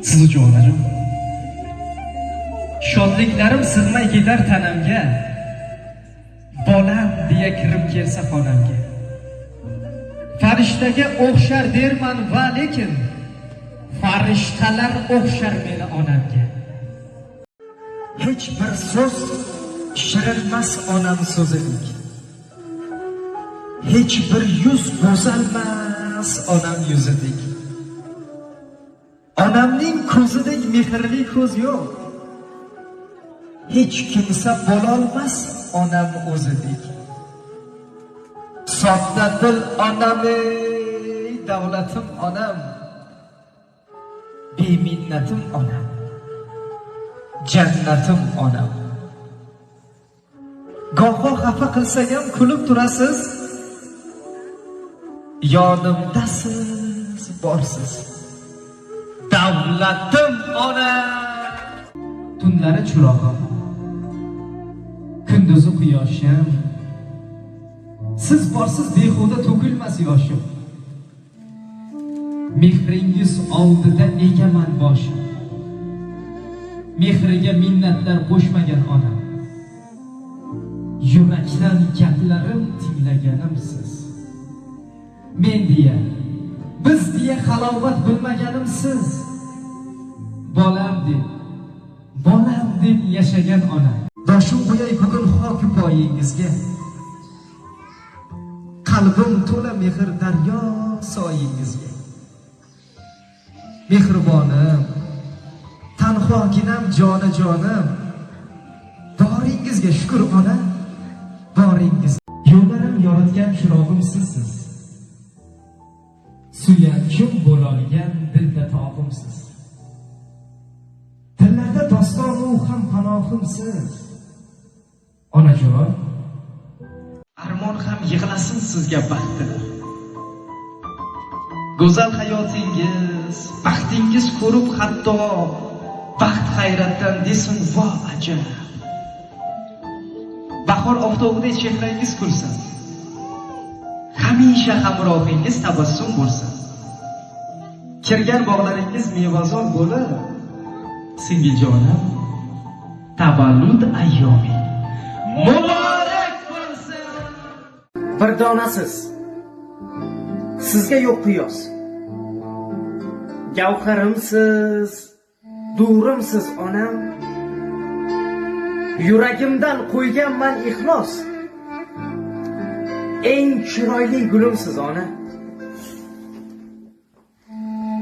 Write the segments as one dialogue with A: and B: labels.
A: siz uchun onajon. Shodliklarim sig'may ketar tanamga, bolam deya kirib kelsa xonamga. Farishtaga o'xshar derman va lekin farishtalar o'xshar meni onamga. Hech bir so'z shirinmas onam so'zidek, hech bir yuz go'zalmas onam yuzidek. Onamning ko'zidek mehrli ko'z yo'q, hech kimsa bo'lolmas onam o'zidek. Sodda dil onam, davlatim onam, beminnatim onam, jannatim onam. Goho xafa qilsang ham kulib turasiz, yonimdasiz, borsiz. Davlatim onam. Tunlari churog'im, kunduzi quyoshim, siz borsiz behuda to'kilmas yoshim. Mehringiz oldida egaman boshim, mehriga minnatlar qo'shmagan onam. Yurakdan gaplarim tinglaganim siz, men deya, biz deya halovat bilmaganim siz. Bolam deb yashagan onam. Boshim qo'yay bugun xok poyingizga, qalbim to'la mehr daryo soyingizga. Mehribonim, tanhoginam, jonim, boringizga shukr ona, boringiz. Yo'llarim yoritgan chirog'im sizsiz, suyanchim bo'lolgan dilda tog'imsiz. Tillarda dostonu ham panohimsiz. Onajon, armon ham yig'lasin sizga baxtilar. Go'zal hayotingiz, baxtingiz ko'rib hatto baxt hayratdan desin vo ajab. Bahor oftobidek chehrangiz kulsin, hamisha hamrohingiz tabassum bo'lsin. Kirgan bog'laringiz mevazor bo'lib, singiljonim, tavallud ayyomi muborak bo'lsin.
B: Bir donasiz, sizga yo'q qiyos. Gavharimsiz, durimsiz onam. Yuragimdan qo'yganman ixlos. Eng chiroyli gulimsiz ona.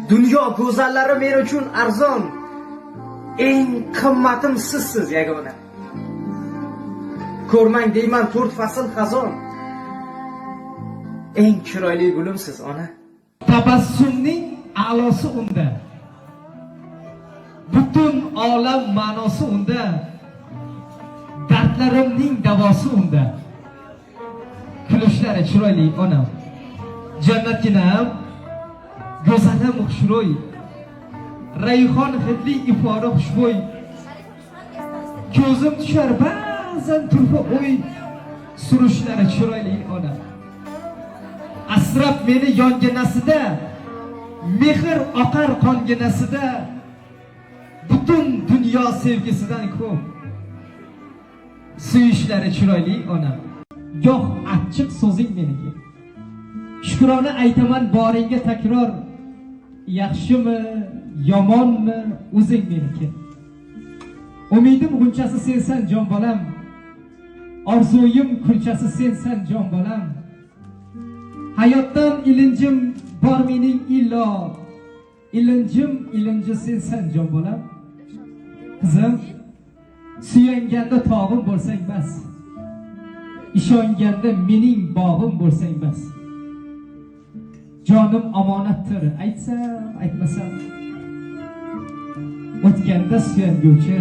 B: Dunyo go'zallari men uchun arzon, eng qimmatim sizsiz yagona. Ko'rmang deyman 4 fasl xazon, eng chiroyli gulimsiz ona.
A: Tabassumning a'losi unda, butun olam ma'nosi unda, dardlarimning davosi unda. Kulishlari chiroyli onam, jannatginam, go'zalim xushro'y, rayhon hidli ifori xushbo'y. Ko'zim tushar ba'zan turfa o'y, surishlari chiroyli onam. Asrab meni yonginasida, mehr oqar qonginasida, butun dunyo sevgisidan ko'p. Suyishlari chiroyli onam. Goh achchiq so'zing meniki, shukrona aytaman boringga takror. Yaxshimi, yomonmi, o'zing meniki. Umidim g'unchasi sensan jon bolam, orzuyim kulchasi sensan jon bolam. Hayotdan ilinjim bor mening illo, ilinji sensan jon bolam. Qizim, suyanganda tog'im bo'lsang bas, ishonganda mening bog'im bo'lsang bas. Jonim omonatdir, aytsam, aytmasam, o'tganda suyanguvchi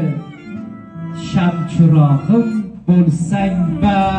A: sham chirog'im bo'lsang bas.